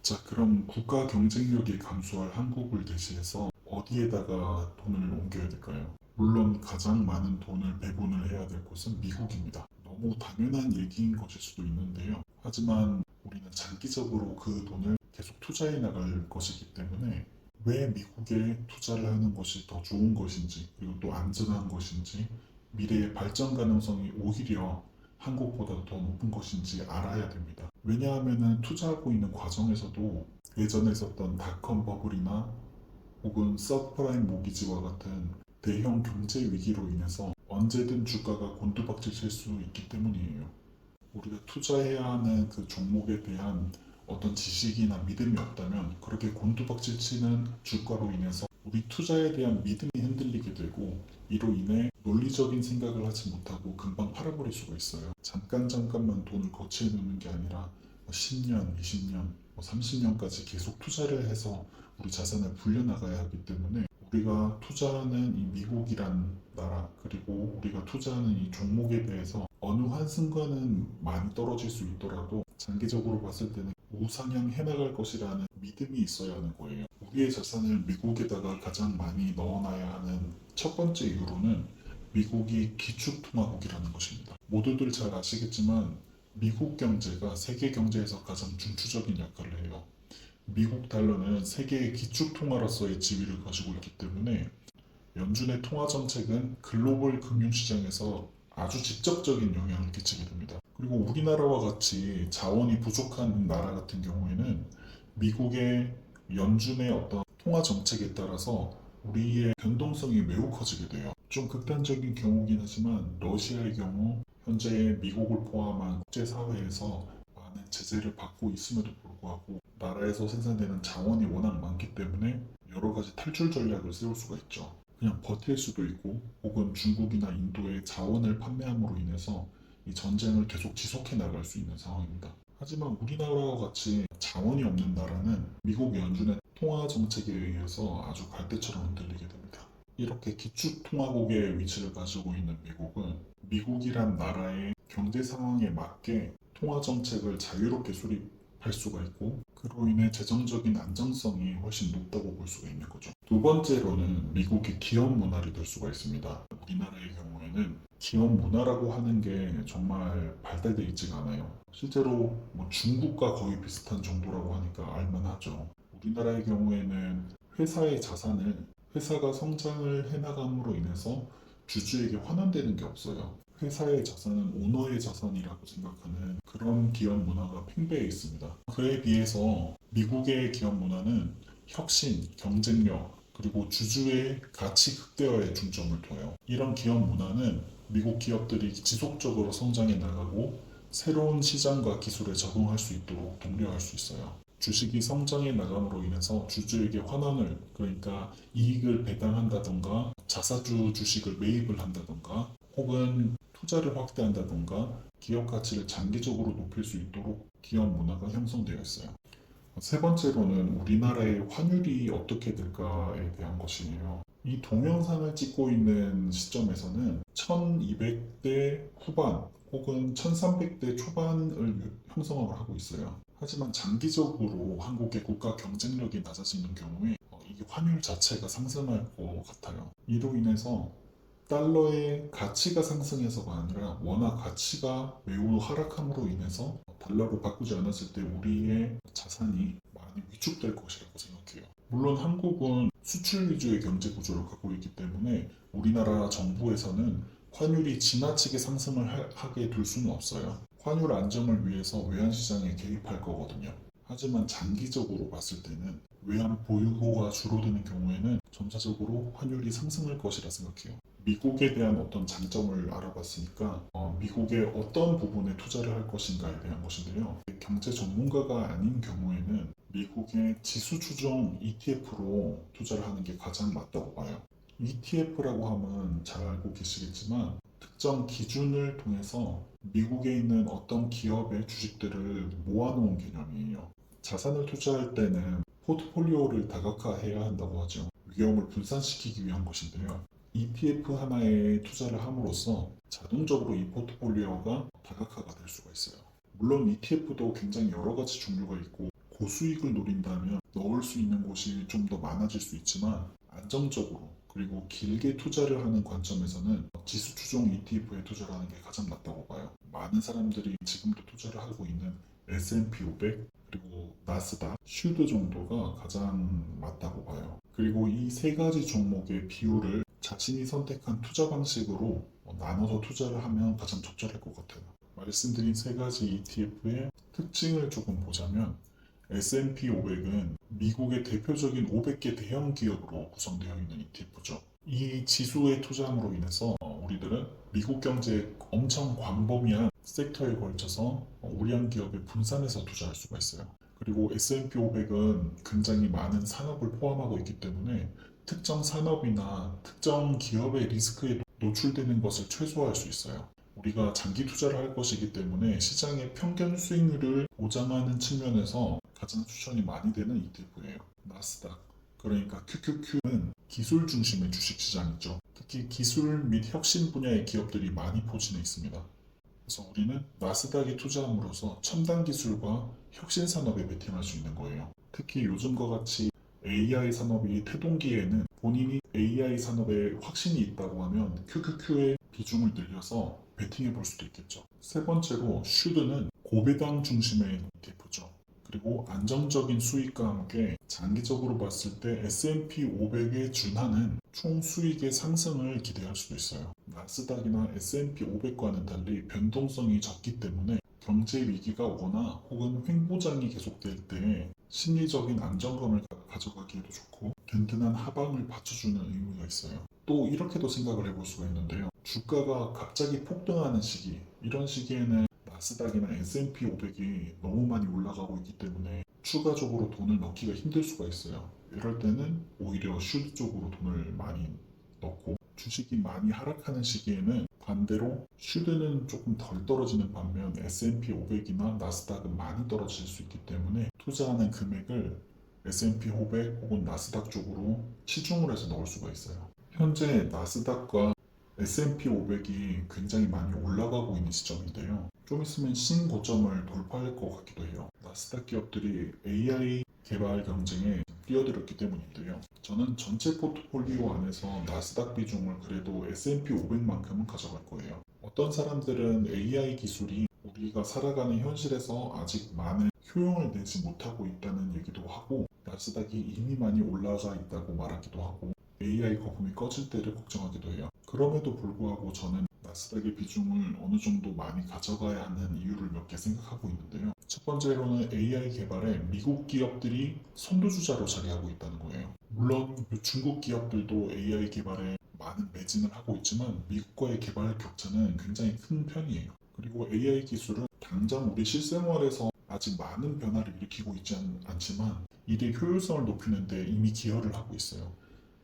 자, 그럼 국가 경쟁력이 감소할 한국을 대신해서 어디에다가 돈을 옮겨야 될까요? 물론 가장 많은 돈을 배분을 해야 될 곳은 미국입니다. 너무 당연한 얘기인 것일 수도 있는데요. 하지만 우리는 장기적으로 그 돈을 계속 투자해 나갈 것이기 때문에 왜 미국에 투자를 하는 것이 더 좋은 것인지, 그리고 또 안전한 것인지, 미래의 발전 가능성이 오히려 한국보다 더 높은 것인지 알아야 됩니다. 왜냐하면 투자하고 있는 과정에서도 예전에 있었던 닷컴 버블이나 혹은 서프라임 모기지와 같은 대형 경제 위기로 인해서 언제든 주가가 곤두박질 칠 수 있기 때문이에요. 우리가 투자해야 하는 그 종목에 대한 어떤 지식이나 믿음이 없다면 그렇게 곤두박질 치는 주가로 인해서 우리 투자에 대한 믿음이 흔들리게 되고 이로 인해 논리적인 생각을 하지 못하고 금방 팔아버릴 수가 있어요. 잠깐만 돈을 거치해 놓는 게 아니라 10년, 20년, 30년까지 계속 투자를 해서 우리 자산을 불려나가야 하기 때문에 우리가 투자하는 이 미국이란 나라 그리고 우리가 투자하는 이 종목에 대해서 어느 한순간은 많이 떨어질 수 있더라도 장기적으로 봤을 때는 우상향 해나갈 것이라는 믿음이 있어야 하는 거예요. 우리의 자산을 미국에다가 가장 많이 넣어놔야 하는 첫 번째 이유로는 미국이 기축통화국이라는 것입니다. 모두들 잘 아시겠지만 미국 경제가 세계 경제에서 가장 중추적인 역할을 해요. 미국 달러는 세계의 기축통화로서의 지위를 가지고 있기 때문에 연준의 통화 정책은 글로벌 금융시장에서 아주 직접적인 영향을 끼치게 됩니다. 그리고 우리나라와 같이 자원이 부족한 나라 같은 경우에는 미국의 연준의 어떤 통화 정책에 따라서 우리의 변동성이 매우 커지게 돼요. 좀 극단적인 경우긴 하지만 러시아의 경우 현재 미국을 포함한 국제사회에서 많은 제재를 받고 있음에도 불구하고 나라에서 생산되는 자원이 워낙 많기 때문에 여러 가지 탈출 전략을 세울 수가 있죠. 그냥 버틸 수도 있고 혹은 중국이나 인도에 자원을 판매함으로 인해서 이 전쟁을 계속 지속해 나갈 수 있는 상황입니다. 하지만 우리나라와 같이 자원이 없는 나라는 미국 연준의 통화 정책에 의해서 아주 갈대처럼 흔들리게 됩니다. 이렇게 기축통화국의 위치를 가지고 있는 미국은 미국이란 나라의 경제 상황에 맞게 통화 정책을 자유롭게 수립할 수가 있고 그로 인해 재정적인 안정성이 훨씬 높다고 볼 수가 있는 거죠. 두 번째로는 미국의 기업 문화를 들 수가 있습니다. 우리나라의 경우에는 기업 문화라고 하는 게 정말 발달되어 있지가 않아요. 실제로 뭐 중국과 거의 비슷한 정도라고 하니까 알만하죠. 우리나라의 경우에는 회사의 자산을 회사가 성장을 해나감으로 인해서 주주에게 환원되는 게 없어요. 회사의 자산은 오너의 자산이라고 생각하는 그런 기업 문화가 팽배해 있습니다. 그에 비해서 미국의 기업 문화는 혁신, 경쟁력, 그리고 주주의 가치 극대화에 중점을 둬요. 이런 기업 문화는 미국 기업들이 지속적으로 성장해 나가고 새로운 시장과 기술에 적응할 수 있도록 독려할 수 있어요. 주식이 성장해 나감으로 인해서 주주에게 환원을 그러니까 이익을 배당한다던가 자사주 주식을 매입을 한다던가 혹은 투자를 확대한다던가 기업 가치를 장기적으로 높일 수 있도록 기업 문화가 형성되어 있어요. 세 번째로는 우리나라의 환율이 어떻게 될까에 대한 것이에요. 이 동영상을 찍고 있는 시점에서는 1200대 후반 혹은 1300대 초반을 형성을 하고 있어요. 하지만 장기적으로 한국의 국가 경쟁력이 낮아지는 경우에 이 환율 자체가 상승할 것 같아요. 이로 인해서 달러의 가치가 상승해서가 아니라 워낙 가치가 매우 하락함으로 인해서 달러로 바꾸지 않았을 때 우리의 자산이 많이 위축될 것이라고 생각해요. 물론 한국은 수출 위주의 경제 구조를 갖고 있기 때문에 우리나라 정부에서는 환율이 지나치게 상승을 하게 둘 수는 없어요. 환율 안정을 위해서 외환시장에 개입할 거거든요. 하지만 장기적으로 봤을 때는 외환 보유고가 줄어드는 경우에는 점차적으로 환율이 상승할 것이라 생각해요. 미국에 대한 어떤 장점을 알아봤으니까 미국의 어떤 부분에 투자를 할 것인가에 대한 것인데요. 경제 전문가가 아닌 경우에는 미국의 지수 추종 ETF로 투자를 하는 게 가장 맞다고 봐요. ETF라고 하면 잘 알고 계시겠지만 특정 기준을 통해서 미국에 있는 어떤 기업의 주식들을 모아놓은 개념이에요. 자산을 투자할 때는 포트폴리오를 다각화해야 한다고 하죠. 위험을 분산시키기 위한 것인데요. ETF 하나에 투자를 함으로써 자동적으로 이 포트폴리오가 다각화가 될 수가 있어요. 물론 ETF도 굉장히 여러 가지 종류가 있고 고수익을 노린다면 넣을 수 있는 곳이 좀 더 많아질 수 있지만 안정적으로 그리고 길게 투자를 하는 관점에서는 지수 추종 ETF에 투자를 하는 게 가장 낫다고 봐요. 많은 사람들이 지금도 투자를 하고 있는 S&P 500 그리고 나스닥, 슈드 정도가 가장 맞다고 봐요. 그리고 이 세 가지 종목의 비율을 자신이 선택한 투자 방식으로 나눠서 투자를 하면 가장 적절할 것 같아요. 말씀드린 세 가지 ETF의 특징을 조금 보자면 S&P 500은 미국의 대표적인 500개 대형 기업으로 구성되어 있는 ETF죠. 이 지수에 투자함으로 인해서 우리들은 미국 경제의 엄청 광범위한 섹터에 걸쳐서 우량 기업에 분산해서 투자할 수가 있어요. 그리고 S&P 500은 굉장히 많은 산업을 포함하고 있기 때문에 특정 산업이나 특정 기업의 리스크에 노출되는 것을 최소화할 수 있어요. 우리가 장기 투자를 할 것이기 때문에 시장의 평균 수익률을 보장하는 측면에서 가장 추천이 많이 되는 ETF예요. 나스닥, 그러니까 QQQ는 기술 중심의 주식시장이죠. 특히 기술 및 혁신 분야의 기업들이 많이 포진해 있습니다. 그래서 우리는 나스닥에 투자함으로써 첨단 기술과 혁신 산업에 베팅할 수 있는 거예요. 특히 요즘과 같이 AI 산업이 태동기에는 본인이 AI 산업에 확신이 있다고 하면 QQQ의 비중을 늘려서 베팅해 볼 수도 있겠죠. 세 번째로 슈드는 고배당 중심의 ETF죠. 그리고 안정적인 수익과 함께 장기적으로 봤을 때 S&P 500에 준하는 총 수익의 상승을 기대할 수도 있어요. 나스닥이나 S&P 500과는 달리 변동성이 적기 때문에 경제 위기가 오거나 혹은 횡보장이 계속될 때 심리적인 안정감을 가져가기에도 좋고 든든한 하방을 받쳐주는 의미가 있어요. 또 이렇게도 생각을 해볼 수가 있는데요. 주가가 갑자기 폭등하는 시기, 이런 시기에는 나스닥이나 S&P 500이 너무 많이 올라가고 있기 때문에 추가적으로 돈을 넣기가 힘들 수가 있어요. 이럴 때는 오히려 슈드 쪽으로 돈을 많이 넣고 주식이 많이 하락하는 시기에는 반대로 슈드는 조금 덜 떨어지는 반면 S&P 500이나 나스닥은 많이 떨어질 수 있기 때문에 투자하는 금액을 S&P 500 혹은 나스닥 쪽으로 치중을 해서 넣을 수가 있어요. 현재 나스닥과 S&P 500이 굉장히 많이 올라가고 있는 시점인데요. 좀 있으면 신고점을 돌파할 것 같기도 해요. 나스닥 기업들이 AI 개발 경쟁에 뛰어들었기 때문인데요. 저는 전체 포트폴리오 안에서 나스닥 비중을 그래도 S&P 500만큼은 가져갈 거예요. 어떤 사람들은 AI 기술이 우리가 살아가는 현실에서 아직 많은 효용을 내지 못하고 있다는 얘기도 하고 나스닥이 이미 많이 올라가 있다고 말하기도 하고 AI 거품이 꺼질 때를 걱정하기도 해요. 그럼에도 불구하고 저는 나스닥의 비중을 어느 정도 많이 가져가야 하는 이유를 몇 개 생각하고 있는데요. 첫 번째로는 AI 개발에 미국 기업들이 선두주자로 자리하고 있다는 거예요. 물론 중국 기업들도 AI 개발에 많은 매진을 하고 있지만 미국과의 개발 격차는 굉장히 큰 편이에요. 그리고 AI 기술은 당장 우리 실생활에서 아직 많은 변화를 일으키고 있지 않지만 일의 효율성을 높이는 데 이미 기여를 하고 있어요.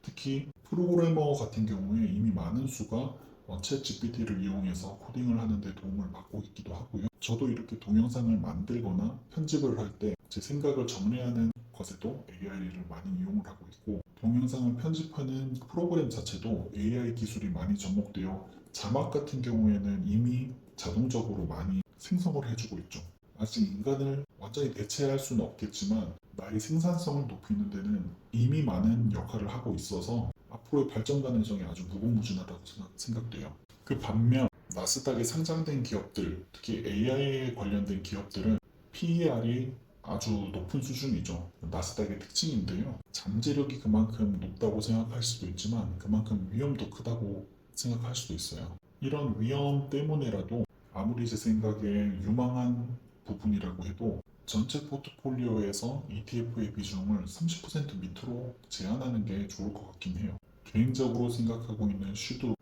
특히 프로그래머 같은 경우에 이미 많은 수가 챗 GPT를 이용해서 코딩을 하는데 도움을 받고 있기도 하고요. 저도 이렇게 동영상을 만들거나 편집을 할 때 제 생각을 정리하는 것에도 AI를 많이 이용을 하고 있고 동영상을 편집하는 프로그램 자체도 AI 기술이 많이 접목되어 자막 같은 경우에는 이미 자동적으로 많이 생성을 해주고 있죠. 아직 인간을 완전히 대체할 수는 없겠지만 나의 생산성을 높이는 데는 이미 많은 역할을 하고 있어서 앞으로의 발전 가능성이 아주 무궁무진하다고 생각돼요. 그 반면 나스닥에 상장된 기업들, 특히 AI에 관련된 기업들은 PER이 아주 높은 수준이죠. 나스닥의 특징인데요. 잠재력이 그만큼 높다고 생각할 수도 있지만 그만큼 위험도 크다고 생각할 수도 있어요. 이런 위험 때문에라도 아무리 제 생각에 유망한 부분이라고 해도 전체 포트폴리오에서 ETF의 비중을 30% 밑으로 제한하는 게 좋을 것 같긴 해요. 개인적으로 생각하고 있는 슈도,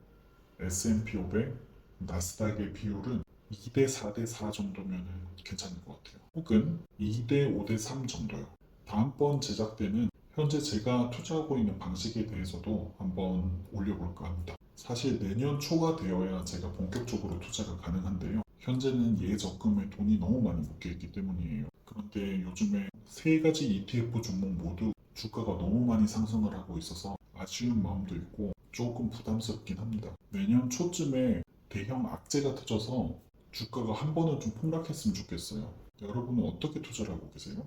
S&P 500, 나스닥의 비율은 2대 4대 4 정도면 괜찮을 것 같아요. 혹은 2대 5대 3 정도요. 다음번 제작 때는 현재 제가 투자하고 있는 방식에 대해서도 한번 올려볼까 합니다. 사실 내년 초가 되어야 제가 본격적으로 투자가 가능한데요. 현재는 예적금에 돈이 너무 많이 묶여있기 때문이에요. 그런데 요즘에 세 가지 ETF 종목 모두 주가가 너무 많이 상승을 하고 있어서 아쉬운 마음도 있고 조금 부담스럽긴 합니다. 내년 초쯤에 대형 악재가 터져서 주가가 한 번은 좀 폭락했으면 좋겠어요. 여러분은 어떻게 투자를 하고 계세요?